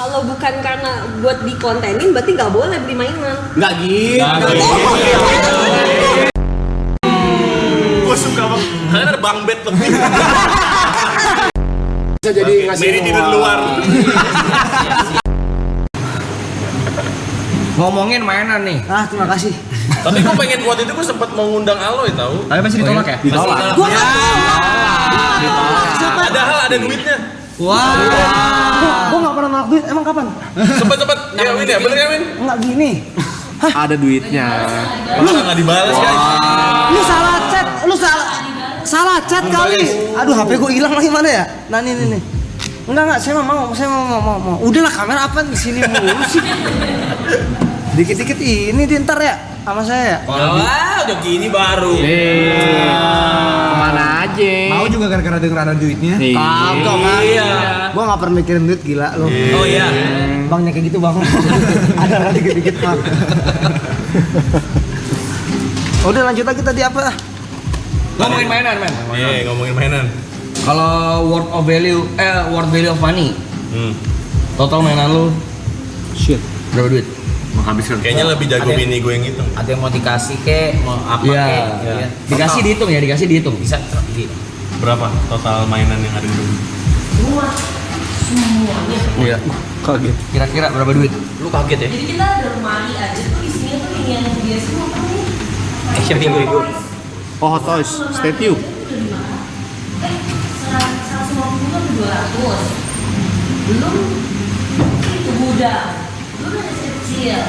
Kalau bukan karena buat dikontenin, berarti nggak boleh beli mainan. Nggak gitu. Gue suka banget. Karena ada bang bed lebih. Bisa jadi ngasih Mary tidur luar. Ngomongin mainan nih. Terima kasih. Tapi gue pengen waktu itu gue sempat mau ngundang Aloy tahu. Tapi masih ditolak ya? Ditolak. Gua nggak tahu. Padahal ada duitnya. Wah. Gua nggak pernah nolak duit. Emang kapan? Sempet ya Win ya, bener ya Win? Enggak gini. Ada duitnya. Masa nggak dibalas kan? Lu salah chat. Salah chat kali. Aduh, HP gua hilang lagi mana ya? Nah, nih. Enggak, saya mau. Udahlah, kamera apa di sini mulu sih. Dikit-dikit ini di ntar ya sama saya ya. Wah, udah gini baru. Kemana aja? Mau juga gara-gara denger ada duitnya. Kagak, Bang. Iya. Gua enggak pernah mikirin duit, gila lu. Oh iya. Bangnya kayak gitu, Bang. Ada lah dikit-dikit, Bang. Udah lanjut lagi tadi apa? Ngomongin mainan, men. Iya, ngomongin mainan. Kalau worth value of money. Total mainan lu Shit. berapa duit? Menghabiskan. Kayaknya lebih jago Ada- bini gue yang hitung. Ada yang mau dikasih kek, mau apa Iya, kek? iya. Dikasih dihitung. Bisa. Berapa total mainan yang ada di rumah? Semuanya. Iya. Kaget. Kira-kira berapa duit? Lu kaget ya? Jadi kita ada lemari aja tuh isinya tuh yang biasa apa nih? Action figure. Oh, Hot Toys, statue. 150 kan 200. Belum itu gudang. Belum ada kecil.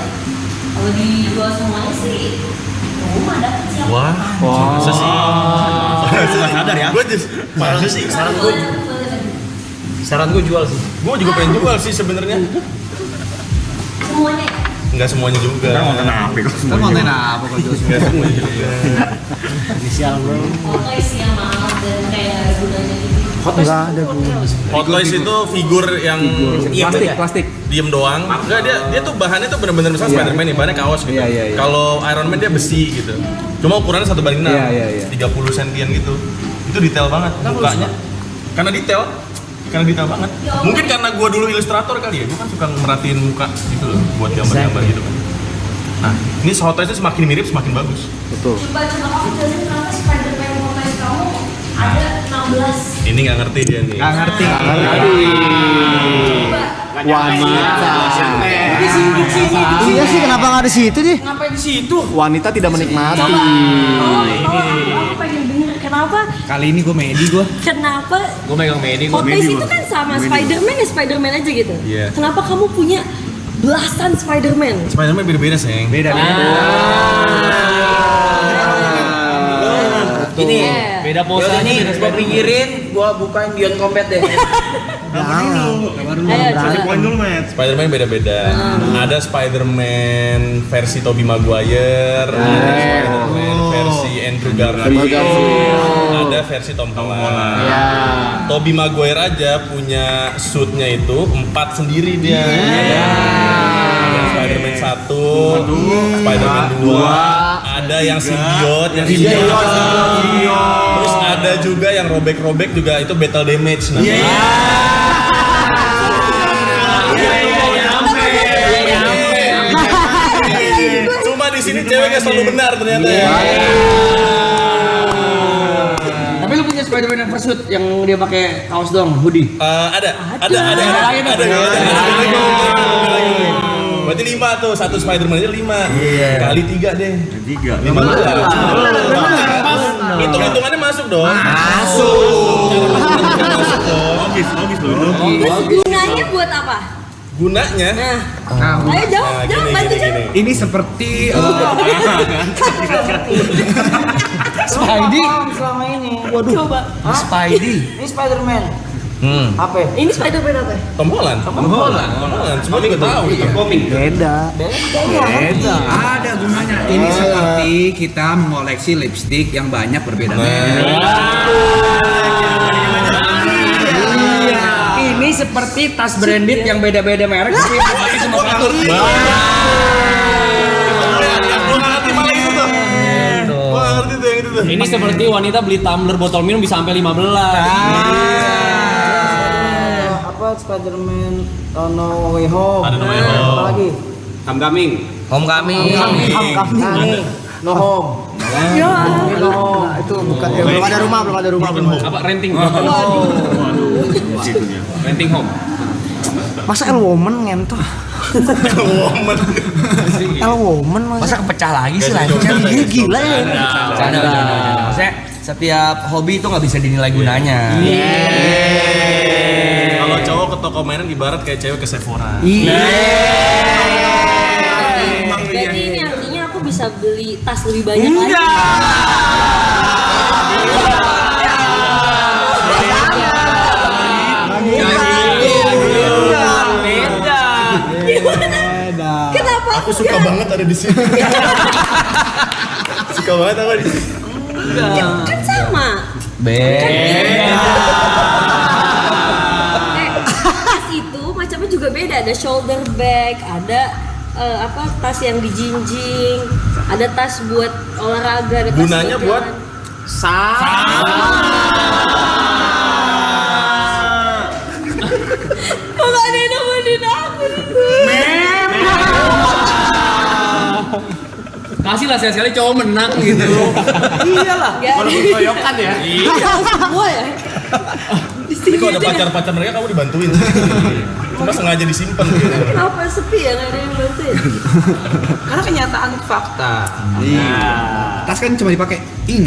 Kalau dijual semuanya sih rumah dapet siapa? Wah. Masa sih? Nggak sadar ya? Gue just masa sih? Saran gue jual sih. Gue juga pengen jual sih sebenarnya. Semuanya. Enggak semuanya juga. Kenapa kok Kan konten apa kalau jual Enggak semuanya juga. Inisial, Bro. Pokoknya sih yang mahal dan kayak gunanya gitu. Enggak ada gua. Hot Toys itu figur yang plastik. diem doang. Enggak, dia tuh bahannya tuh bener-bener misalnya Spider-Man nih, bahannya kaos gitu. Iya. Kalau Iron Man dia besi gitu. Cuma ukurannya 1/6. Iya. 30 sentian gitu. Itu detail banget mukanya. Karena detail banget. Mungkin karena gua dulu ilustrator kali ya. Gua kan suka merhatiin muka gitu loh buat gambar-gambar gitu kan. Nah, ini Hot Toys itu semakin mirip semakin bagus. Betul. Coba kamu jelasin kenapa Spider-Man Hottoys kamu ada 16. Ini nggak ngerti dia nih. Nggak ngerti. Coba. Wanita. Iya sih, kenapa nggak di situ sih? Ngapain di situ? Wanita tidak menikmati. Aku pengen denger kenapa Kali ini gue medi gue. kenapa Gue megang medi. Hottoys itu kan sama Spider-Man ya Spider-Man aja gitu. Iya. Kenapa kamu punya belasan Spider-Man? Spider-Man beda-beda, sayang. Beda. Ini Iya. beda pose nih. Gua pikirin, gua bukain Beyond Combat deh. Ayo, Poin dulu, Matt. Spider-Man beda-beda. Ada Spider-Man versi Tobey Maguire, ada Spider-Man versi Andrew Garfield, ada versi Tom Holland. Tobey Maguire aja punya suitnya itu 4 sendiri dia. Ada Spider-Man 1, Spider-Man 2, ada yang simbiot, Terus ada juga yang robek-robek juga itu battle damage namanya. Cuma di sini ceweknya selalu benar ternyata ya. Tapi lu punya Spider-Man yang fursuit yang dia pakai kaos doang, hoodie. Ada. Berarti 5 tuh, satu Spider-Man aja 5. Kali 3 deh. 3. 15. Hitung-hitungannya masuk dong. Masuk dong. Logis loh. gunanya buat apa? Gunanya Ayo jawab, bantu jawab. Ini seperti Spidey selama ini. Waduh. Coba. Spidey. Ini Spider-Man. Apa? Ini Spider-Man apa? Tom Holland. Semua juga tahu itu. Beda. ada gunanya. Ini seperti kita mengoleksi lipstick yang banyak berbeda merek. Ini seperti tas branded yang beda-beda merek tapi yang dipakai cuma satu. Gua ngerti malah itu tuh. Gua ngerti tuh yang itu tuh. Ini seperti wanita beli tumbler botol minum bisa sampai 15. Apa apa Spider-Man No Way Home. Ada No Way Home. Apa lagi? Homecoming. Homecoming. Nah nih, No Home. No Home. Nah, itu bukan belum ada rumah. Apa renting? Situnya. Renting home. Masa El Woman ngentot? Woman. El Woman Masa kepecah lagi sih lancar. Iya gila ya. Canda. Maksudnya setiap hobi itu nggak bisa dinilai gunanya. Kalau cowok ke toko mainan ibarat kayak cewek ke Sephora. Berarti ini artinya aku bisa beli tas lebih banyak lagi. Kenapa? Aku suka banget ada di sini. Suka banget aku di sini. Kan sama. Tas itu macamnya juga beda. Ada shoulder bag, ada tas yang dijinjing, ada tas buat olahraga, ada tas Gunanya buat kok gak ada yang nemenin aku nih? Kasih lah sekali cowok menang gitu. Iyalah. Koyokan ya. Semua ya? Ini kalau ada pacar-pacar mereka kamu dibantuin. Cuma sengaja disimpan gitu. Kenapa sepi ya, gak ada yang bantuin? Karena kenyataan fakta. Tas kan cuma dipakai ini.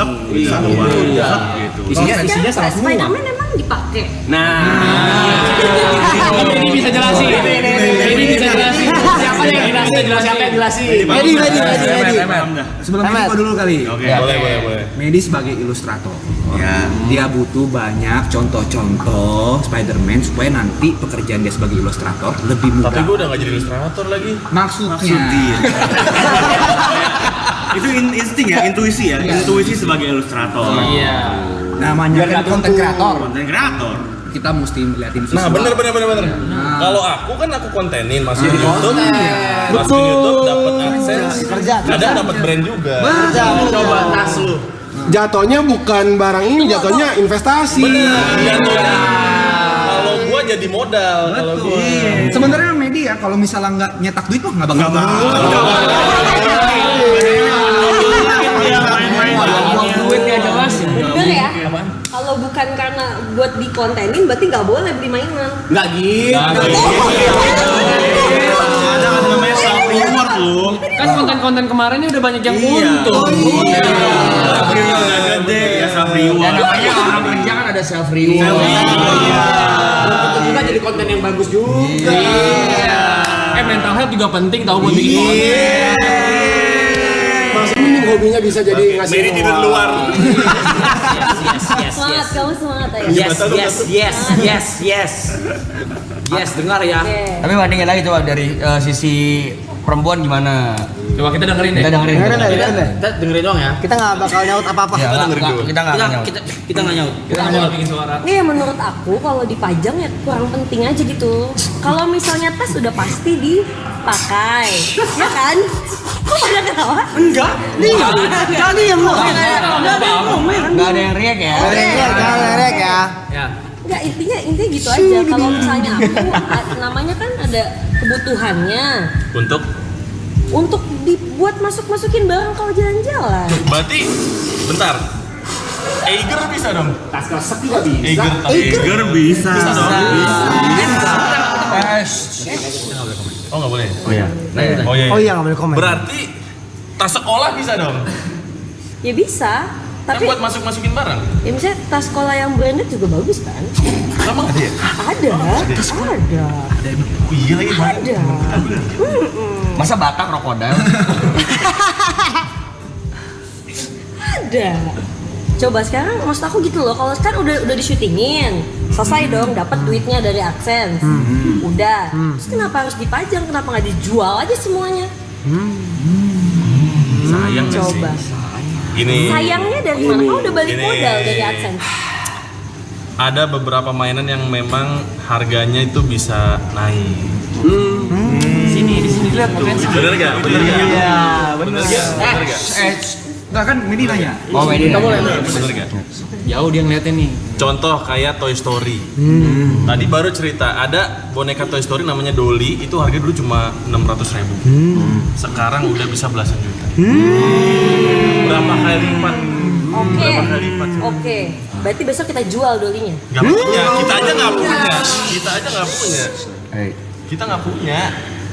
Isinya salah semua. Spider-Man emang dipakai. Ini bisa jelasin. Ini bisa jelasin. Siapa yang jelasin? Medi. Sebelum ini gua dulu kali. Boleh. Medi sebagai ilustrator, ya dia butuh banyak contoh-contoh Spider-Man supaya nanti pekerjaan dia sebagai ilustrator lebih mudah. Tapi gue udah gak jadi ilustrator lagi. Maksudnya. Itu insting ya, intuisi ya. Intuisi sebagai ilustrator. Iya. Namanya kan konten kreator. Konten kreator. Kita mesti ngeliatin visual. Nah bener. Kalau aku kontenin masih di YouTube, masih di YouTube dapat AdSense, kadang dapat brand juga. Coba tas lu. Jatuhnya bukan barang ini, jatuhnya investasi. Jatuhnya kalau gua jadi modal, kalau gua. Sebenarnya media kalau misalnya nggak nyetak duit mah nggak bakal Duitnya jelas. Bener ya? Kalau bukan karena buat dikontenin berarti nggak boleh beli mainan. nggak gitu. Ada kan namanya self reward lu. Kan konten-konten kemarin ini udah banyak yang untung. Self reward nggak gede ya self reward. Namanya orang kerja kan ada self reward. Itu juga jadi konten yang bagus juga. Mental health juga penting tahu buat bikin konten. Masih mending hobinya bisa jadi ngasih Mary tidur uang. luar. Semangat, kamu semangat ya? Yes, dengar ya. Oke. Tapi bandingin lagi coba dari sisi perempuan gimana? Coba kita dengerin deh. Dengerin deh. Kita dengerin doang ya. Kita nggak bakal nyaut apa-apa. Ya, dengerin dulu. kita nggak nyaut. Kita nggak nyaut. Kita nggak bikin suara. Ini menurut aku kalau dipajang ya kurang penting aja gitu. Kalau misalnya tas udah pasti dipakai, ya kan? Kok pada ketawa? Enggak. Enggak diem lu. Nggak ada yang riak ya. Jangan lerek ya. Ya. Enggak, intinya gitu aja. Kalau misalnya aku namanya kan ada kebutuhannya untuk dibuat masukin barang kalau jalan-jalan. Berarti bentar. Eiger bisa dong. Tas kresek juga bisa. Eiger bisa. Oh nggak boleh. Oh iya nggak boleh komen. Berarti tas sekolah bisa dong. Ya bisa, Kan tapi buat masukin barang. ya misalnya tas sekolah yang branded juga bagus kan? Emang ada ya? Ada. Oh iya lagi. Ada. Masa Batak krokodil? Ada. Coba sekarang maksud aku gitu loh, kalau sekarang udah disyutingin, selesai dong, dapat duitnya dari AdSense, udah. Terus kenapa harus dipajang? Kenapa nggak dijual aja semuanya? Sayang nggak sih? Coba. Ini Sayangnya dari mana? Kau udah balik Ini. modal dari AdSense. ada beberapa mainan yang memang harganya itu bisa naik. Di sini lihat potensi. Bener gak? Iya, bener. Bener gak? Enggak kan Medi nanya. Oh, Medi. Bener nggak? Jauh dia ngeliatin nih. Contoh kayak Toy Story. Tadi baru cerita ada boneka Toy Story namanya Dolly, itu harga dulu cuma 600.000. Sekarang udah bisa belasan juta. Berapa kali lipat? Oke. Berapa kali lipat? Oke. Berarti besok kita jual dolinya. Gak punya, kita aja nggak punya. Kita aja nggak punya. Kita nggak punya.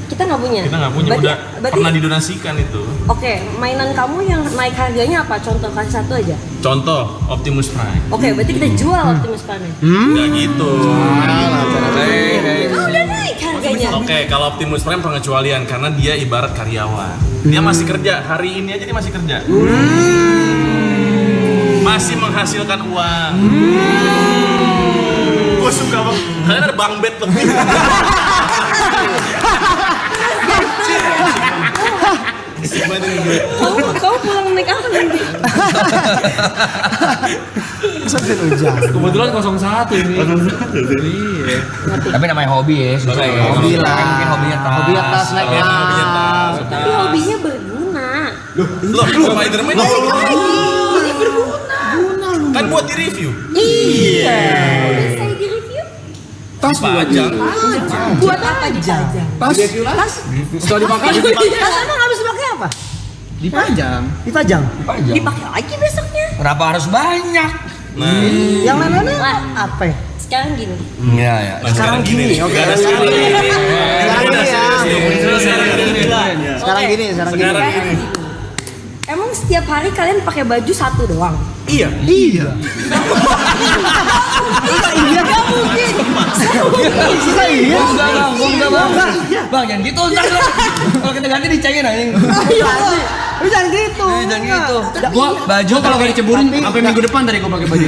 Kita nggak punya. Kita nggak punya. Udah pernah didonasikan itu. Oke, mainan kamu yang naik harganya apa? Contoh kasih satu aja. Contoh Optimus Prime. Oke, berarti kita jual Optimus Prime. Nggak gitu. Oh, udah naik harganya. Oke, kalau Optimus Prime pengecualian karena dia ibarat karyawan. Dia masih kerja, hari ini aja dia masih kerja. Masih menghasilkan uang. Gue suka banget. Kalian ada bang bed lebih. Kamu pulang naik apa nanti? Sampai hujan. Kebetulan 01 ini. Iya. Tapi namanya hobi ya, susah ya. Hobi lah. Mungkin hobinya tas. Hobi atas naik kelas. Tapi hobinya berguna. Loh, Spider-Man Ini berguna. kan buat di review. Iya. Udah saya di review. Tas pajang. Buat apa dipajang? Tas Setelah dipakai Tas emang harus pakai apa? Dipajang. dipajang. Dipakai lagi besoknya. Kenapa harus banyak? Nah, Yang lain-lainnya Wah. apa? Ya? Sekarang gini. Iya, ya. nah sekarang gini. Oke. Nggak ada sekarang gini. Sekarang gini ya. Sekarang Oke. gini, sekarang gini. Sekarang Sekarang gini. Emang setiap hari kalian pakai baju satu doang? Iya. Iya. Iya. Gak mungkin. Kita iya. Enggak bang, gua enggak bang. Bang, jangan gitu ntar lu. Kalau kita ganti dicain anjing. Lu jangan gitu. Jangan gitu. Gua baju kalau gak diceburin sampai minggu depan tadi gua pakai baju.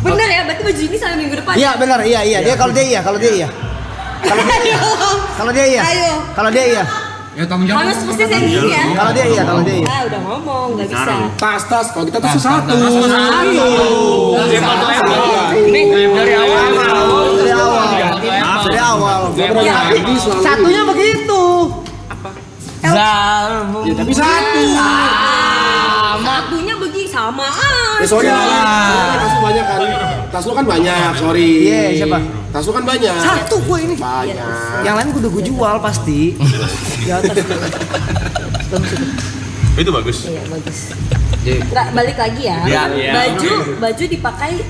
Bener ya, berarti baju ini sampai minggu depan. Iya benar, iya. Dia kalau dia iya. Kalau dia iya. Ayo. Kalau dia iya. Ya tanggung jawab. Harus persis yang gini ya. Kalau dia iya. Ah, udah ngomong, nggak bisa. Tas kalau kita tuh satu. Nih dari awal. Dari awal. Satunya begitu. Zal. Ya tapi satu. Satunya begini sama. Ya sorry tas lu banyak kan. Tas lu kan banyak, sorry. Iya, siapa? Tas lu kan banyak. Satu gue ini. Banyak. Yang lain gue jual pasti. Di atas. Itu bagus. Iya, bagus. Nggak, balik lagi ya. Baju dipakai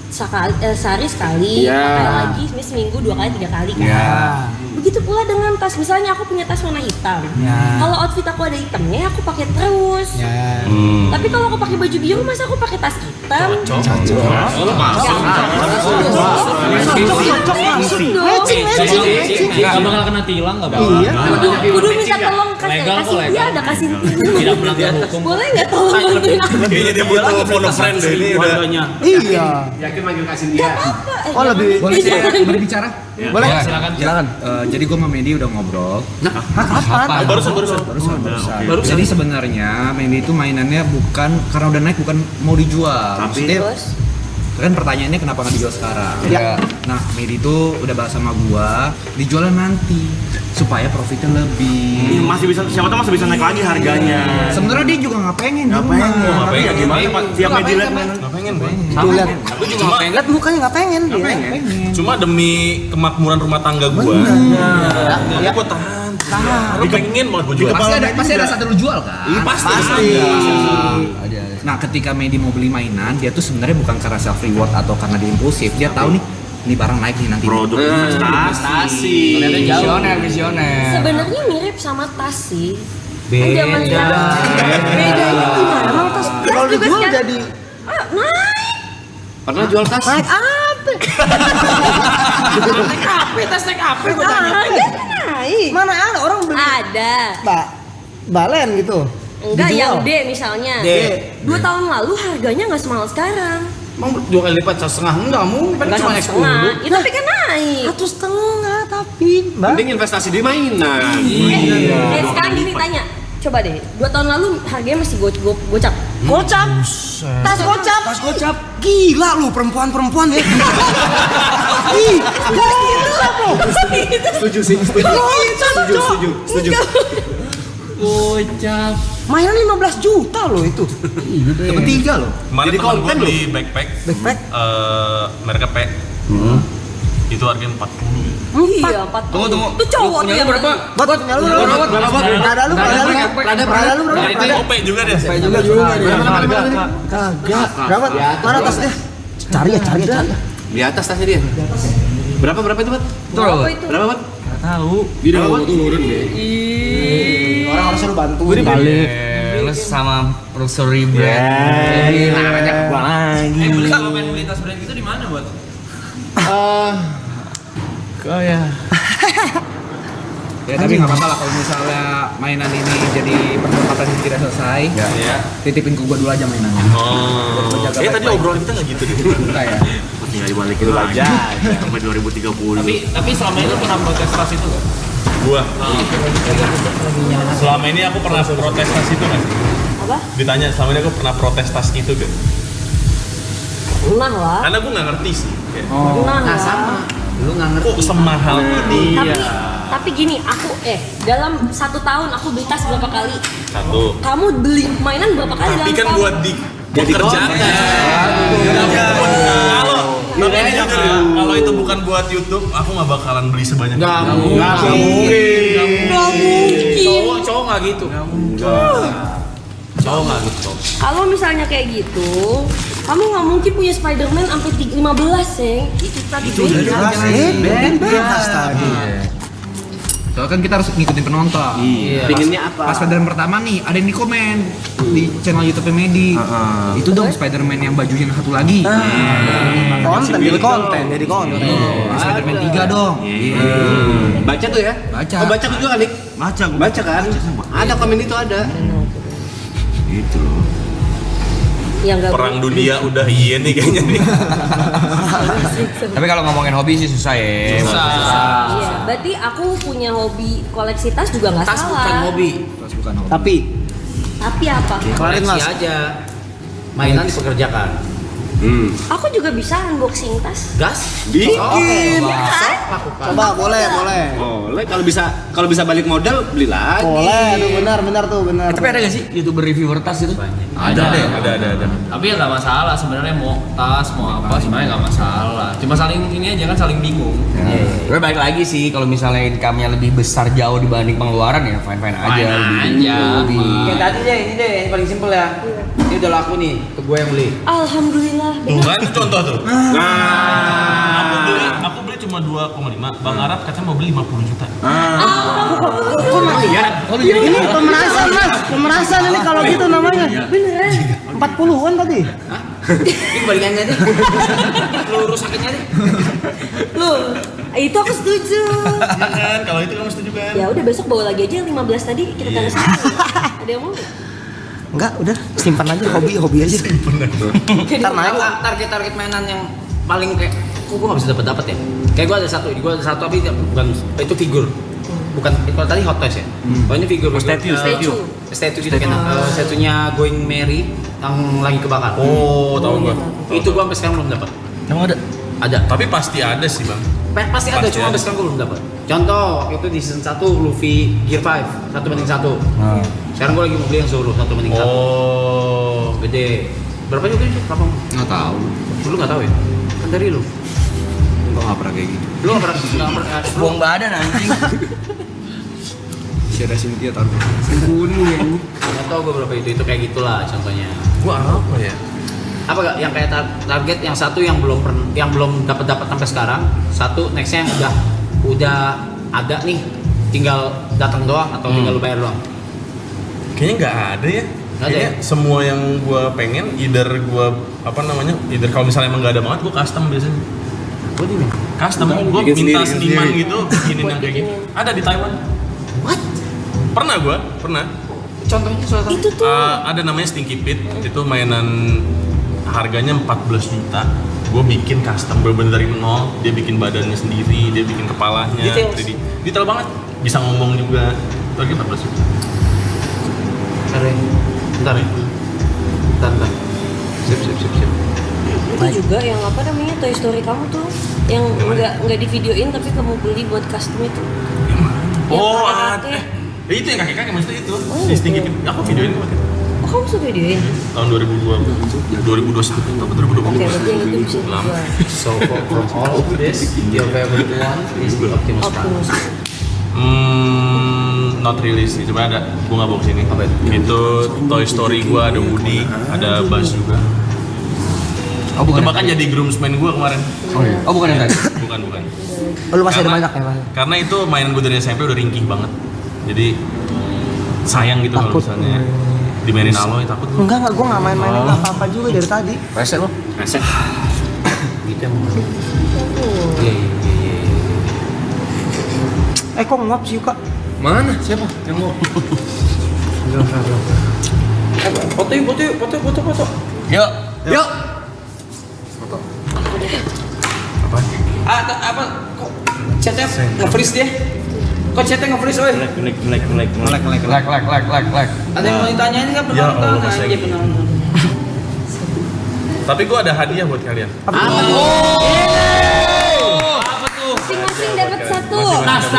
sehari sekali, Iya. pakai lagi seminggu 2 kali 3 kali kan. Begitu pula dengan tas. Misalnya aku punya tas warna hitam. Kalau outfit aku ada hitamnya, aku pakai terus. Tapi kalau aku pakai baju biru, masa aku pakai tas hitam? Cocok dong. Enggak bakal kena tilang enggak bakal. Iya. Kudu minta tolong kasih dia ada kasih Tidak melanggar hukum. boleh nggak tolong bantuin aku? Kayaknya dia butuh phone a friend deh ini udah. Iya. Yakin manggil kasih dia. Oh lebih. Boleh saya berbicara? Boleh. Ya, silakan. Jadi gue sama Medi udah ngobrol. Kapan? Barusan. Jadi sebenarnya Medi itu mainannya bukan karena udah naik, bukan mau dijual. Maksudnya Terus? kan pertanyaannya kenapa nggak dijual sekarang? Ya. Nah Medi itu udah bahas sama gua, dijualnya nanti supaya profitnya lebih. Masih bisa, siapa tahu masih bisa naik lagi harganya. Sebenarnya dia juga nggak pengen. Nggak pengen. Nggak pengen gimana Pak? Tiap media lihat Nggak pengen Bang. Tuh lihat. Aku juga nggak pengen. Lihat mukanya nggak pengen dia. Cuma demi kemakmuran rumah tangga gua. Ya gua tahan. Lu pengen banget gua jual. Pasti ada satu lu jual kan? Pasti. Nah ketika Medi mau beli mainan, dia tuh sebenarnya bukan karena self reward atau karena dia impulsif. Dia tahu nih, ini barang naik nih nanti. produk investasi. Visioner. Sebenarnya mirip sama tas sih. Beda. Bedanya gimana? Emang tas Kalau juga dijual sekarang- jadi naik. Pernah jual tas? naik apa? Naik. Mana ada orang beli Ada. balen gitu. Enggak, Dijual. yang D misalnya. D. 2 tahun lalu harganya nggak semahal sekarang. Emang 2 kali lipat 1,5 enggak mu? Paling Nggak cuma naik 10. 1,5. Ya, tapi kan naik. 1,5 tapi mbak. Mending investasi di mainan. Sekarang gini tanya. Coba deh, 2 tahun lalu harganya masih gocap. Gocap. Tas gocap. Tas gocap. Gila lu perempuan-perempuan ya. Ih, gila lu. Setuju sih, setuju. Gocap, Cok. Setuju. Kocak. Mainan 15 juta loh itu. Dapat 3 loh. Kemarin Jadi teman gue konten beli backpack, mereknya P. Itu harganya 40. Iya, 40. Tunggu. Itu cowok Punya tuh lu yang berapa? Buat punya lu berapa? Ada lu berapa? Kagak. Berapa? Mana tasnya? Cari ya. Di atas tasnya dia. Berapa itu, Bat? Itu berapa? itu? Berapa, Bat? Dia udah mau turun deh. Orang harusnya lu bantu. Bales sama Rosary brand. Ini namanya kebuang lagi. Beli kalau pengen beli tas brand gitu di mana buat? Kau ya. Ya tapi nggak apa-apa lah kalau misalnya mainan ini jadi perdebatan yang tidak selesai. Ya. Titipin ke gua dulu aja mainannya. Oh. Jaga Tadi baik-baik. obrolan kita nggak gitu deh. Enggak ya. Tinggal dibalikin lagi sampai 2030. Tapi selama ini lu pernah protes tas itu nggak? Gua. Selama ini aku pernah protes tas itu nggak sih? Apa? Ditanya selama ini aku pernah protes tas itu gak? Pernah lah. Karena gue nggak ngerti sih. Kayak, Pernah lah. Sama. Lu nggak ngerti. kok semahal ini? Tapi gini, aku dalam 1 tahun aku beli tas berapa kali? Satu. Kamu beli mainan berapa kali Tapi dalam kan setahun? buat pekerjaan. Tapi ini jujur ya, kalau itu bukan buat YouTube, aku nggak bakalan beli sebanyak itu. Nggak mungkin. Cowok nggak gitu. Cowok nggak gitu. Kalau misalnya kayak gitu, kamu nggak mungkin punya Spider-Man sampai 15 ya. Itu tadi beda. Bebas tadi. Soalnya kan kita harus ngikutin penonton. Iya. Pinginnya apa? Pas Spider-Man pertama nih, ada yang di komen di channel YouTube Medi. Itu dong Spider-Man yang bajunya yang satu lagi. Jadi konten. Spider-Man 3 dong. Baca tuh ya? Baca. Oh, baca juga kan, Dik? Baca kan? Ada komen itu ada. Gitu loh. Yang nggak Perang dunia udah iya nih kayaknya nih. Tapi kalau ngomongin hobi sih susah ya. Iya, berarti aku punya hobi koleksi tas juga nggak Tas salah. bukan hobi. Tapi Tapi apa? kemarin Koleksi Mas, aja. Mainan dipekerjakan. Aku juga bisa unboxing tas. Gas? Bikin. Lakukan. coba boleh. Boleh kalau bisa balik modal beli lagi. Boleh, aduh benar tuh. Tapi ada gak sih YouTuber reviewer tas itu? Ada. Tapi ya nggak masalah sebenarnya mau tas mau apa sebenarnya nggak masalah. Cuma saling ini aja kan saling bingung. Tapi balik lagi sih kalau misalnya income-nya lebih besar jauh dibanding pengeluaran ya fine aja. Fine lebih aja. hobi. Kayak tadi deh, ini paling simpel ya. Ini udah laku nih, ke gue yang beli. Alhamdulillah. Tuh kan itu contoh tuh. Aku beli cuma 2,5. Bang Arab katanya mau beli 50 juta. Ini pemerasan ini kalau gitu namanya. Beneran. 40-an tadi. Ini balikannya deh. Lu rusakinnya deh. Loh, itu aku setuju. Iya kan? Kalau itu kamu setuju kan? Ya udah besok bawa lagi aja yang 15 tadi kita tanda sama. Ada yang mau? Enggak, udah simpan aja hobi aja. Ntar naik kok. Target mainan yang paling kayak kok gue gak bisa dapet ya. Kayak gue ada satu tapi bukan itu figur. Bukan kalau tadi hot toys ya. Oh ini figur. Statue. Statue gitu kan. Statuenya Going Merry yang lagi kebakar. Oh, tahu gua. Itu gua sampai sekarang belum dapat. Emang ada? Ada. Tapi pasti ada sih, Bang. Pasti ada, Pasti cuma ada. sampai sekarang gua belum dapat. Contoh, itu di season 1 Luffy Gear 5 1:1. Sekarang gua lagi mau beli yang Zoro 1:1. Oh. Gede. Berapa juga itu? Berapa? Nggak tahu. Lu nggak tahu ya? Kan dari lu. Gua nggak pernah kayak gitu. Lu nggak pernah Buang badan anjing. Si Cynthia taruh. nggak tahu gua berapa itu kayak gitulah contohnya. Gua apa ya? Apa gak yang kayak target yang satu yang belum dapat sampai sekarang, satu nextnya yang udah ada nih, tinggal datang doang atau tinggal lu bayar doang. Kayaknya nggak ada ya. Nggak ada Kayaknya ya? semua yang gua pengen, either kalau misalnya emang nggak ada banget, gua custom biasanya. Gua di mana? Custom, gua bikin minta sendiri, seniman sendiri. gitu, bikinin yang kayak gitu. Ada di Taiwan. What? Pernah. Contohnya soal Itu tuh. Ada namanya Stinky Pit, itu mainan harganya 14 juta. Gue bikin custom bener-bener dari nol. Dia bikin badannya sendiri, dia bikin kepalanya. Details. 3D. Detail banget. Bisa ngomong juga. Itu harganya 14 juta. Bentar ya. Bentar. Sip. Itu juga yang apa namanya Toy Story kamu tuh yang nggak di videoin tapi kamu beli buat custom itu. Yang Oh, kakek-kakek. Itu yang kaki-kaki maksudnya itu. Distingin aku videoin kok. Oh, kamu suka videoin? Tahun 2021 atau 2020. Oke, berarti yang itu bisa Lama. So from all of this, your favorite one is the Optimus Prime. Optimus. Not really sih, coba ada. Gua nggak bawa kesini. Apa itu? Itu Toy Story gua ada Woody, ada Buzz juga. Oh bukan. Itu bahkan jadi groomsman gua kemarin. Oh iya. Oh bukan yang tadi. Bukan. Oh, lu masih ada Karena- banyak ya, Mas? Karena itu mainan gua dari SMP udah ringkih banget. Jadi sayang gitu kalau Takut. misalnya dimainin Aloy takut gua. Enggak, gua nggak main-mainin apa-apa juga dari tadi. Reset lo. Reset. Gitu emang. Iya. Kok nguap sih, Kak? Mana? Siapa? Yang mau? Foto yuk. Yuk. Yuk. Apa? Kok chatnya nge-freeze dia? Kok chatnya nge-freeze, oi? Melek. Like. Ada yang mau ditanyain nggak? Ya Allah, Penonton aja penonton. Tapi gua ada hadiah buat kalian. Apa tuh? Masing-masing dapat satu. Tas.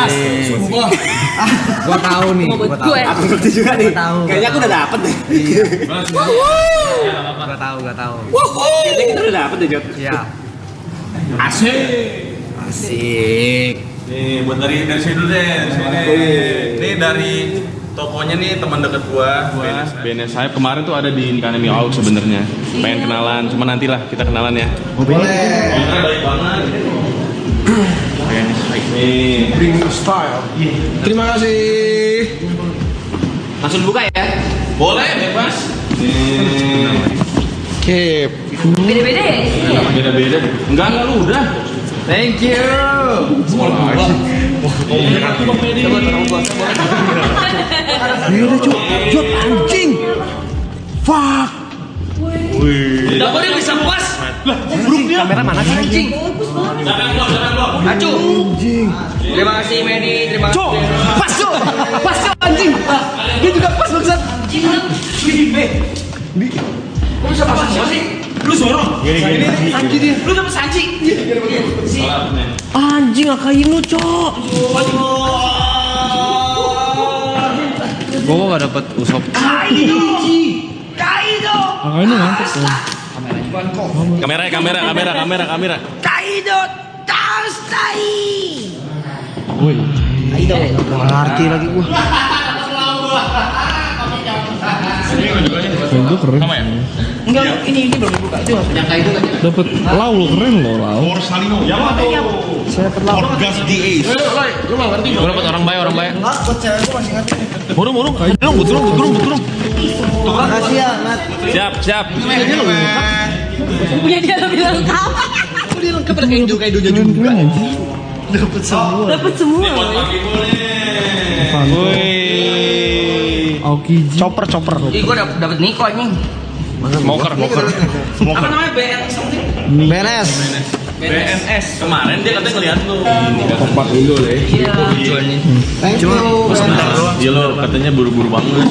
Gua tahu nih. Mau buat gue. Aku ngerti juga nih. tahu. Kayaknya aku udah dapet deh. Gua tahu. Kayaknya kita udah dapet deh, Jod. Iya. Asik. Nih, buat dari sini dulu deh, dari sini. Ini dari tokonya nih teman dekat gua, BNS Hype. Kemarin tuh ada di Academy Out sebenarnya. Pengen kenalan, cuma nantilah kita kenalan ya. Boleh. Baik banget. BNS Hype nih. Bring style. Terima kasih. Langsung buka ya. Boleh, bebas. Nih. Keep. Beda-beda ya isinya ya? Beda-beda. Enggak lu udah. Thank you. Beda, Cuk. Jod, anjing. Fuck. Dapurnya bisa puas. Kamera mana sih, anjing? Acu. Terima kasih Medi. Terima kasih. Cuk, pas, Cuk. Pas, Cuk, anjing. Dia juga pas, bangsat. Lu bisa pas semua sih? Lu sorong. Lu dapat sanci. Anjing, akain lu, Cuk. Gua gak dapet usop. Kaido. Makanya mantep tuh. Kamera. Kaido. Taustai. Woi. Ngerti lagi gua. Itu keren. Sama ya? Enggak, ini belum dibuka. Itu yang Kaido kan. Dapet lau lo, keren lo lau. Saya dapat lawan. Gue dapet orang baik. Enggak, buat cewek gua masih ngerti. Burung. Burung. Makasih ya, Nat. Siap. Punya dia lebih lengkap. Dia lengkap ada kaido-kaidonya juga. Keren anjing. Dapat semua. Dapat semua. Aokiji. Chopper. Ih, gua dapet Niko anjing. Smoker. Apa namanya? BN something. BNS. BNS. Kemarin dia katanya ngeliat lu. Kompak dulu deh. Iya. Thank you. Sebentar doang. Iya lo katanya buru-buru banget.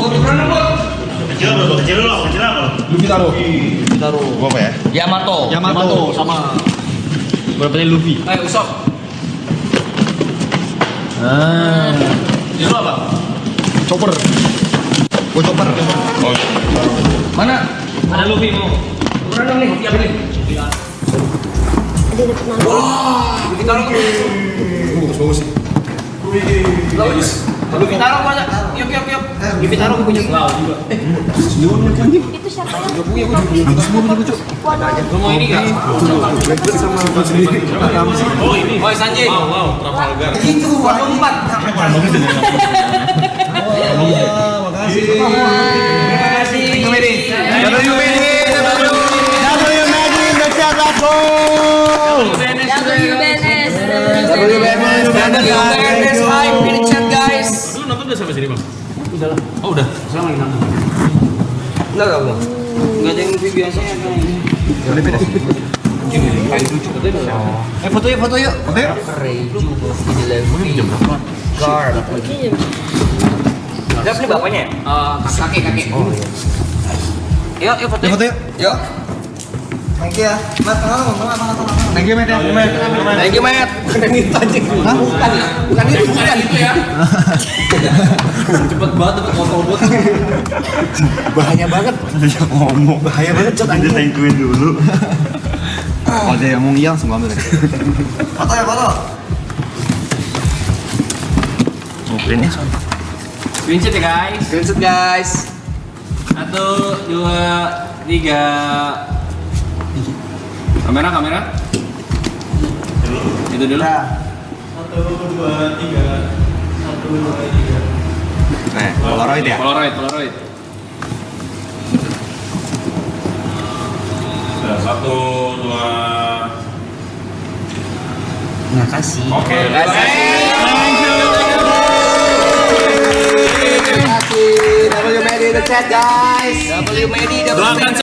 Gua apa ya? Yamato sama. Gua dapetnya Luffy. Ayo usop. Ini lu apa? Chopper. Gua chopper. Oh, Mana? Ada Luffy mau. Ukuran dong nih, siapa nih? Dia dapat nama. Luffy taruh. Bagus sih. Luffy taruh mana? Yuk. Luffy taruh punya gua juga. Itu siapa yang? Lu mau ini enggak? Oh, ini. Oh, Sanjay. wow, Trafalgar. Itu warna 4. Makasih. Terima kasih. W Magic, Becet Lago. WBNS. WBNS Hype in the chat guys. Lu nonton udah sampai sini, Bang? Udah. Oh, udah. Sekarang lagi nonton. Enggak gua. Enggak ada yang Luffy biasanya kan ini. Foto yuk. Reju Luffy Luffy. Guard. Siapa nih bapaknya ya? Kakek. Oh iya. Yuk foto. Foto yuk. Yuk. Thank you ya. Mat, Thank you, Matt ya. Thank you, Matt. Bukan itu ya. Cepet banget dapat motor. Bahaya banget. Ngomong. Bahaya banget cok anjing. Thank you dulu. Kalau dia yang mau ngilang semua ambil. Foto ya, foto. Mungkinnya soal. Screenshot ya guys. Screenshot guys. 1, 2, 3. Kamera. Itu dulu. 1, 2, 3. 1, 2, 3. Nah, Polaroid ya. Polaroid. 1, 2. Makasih. Oke. Terima kasih. W Medi the chat guys. W Medi the chat.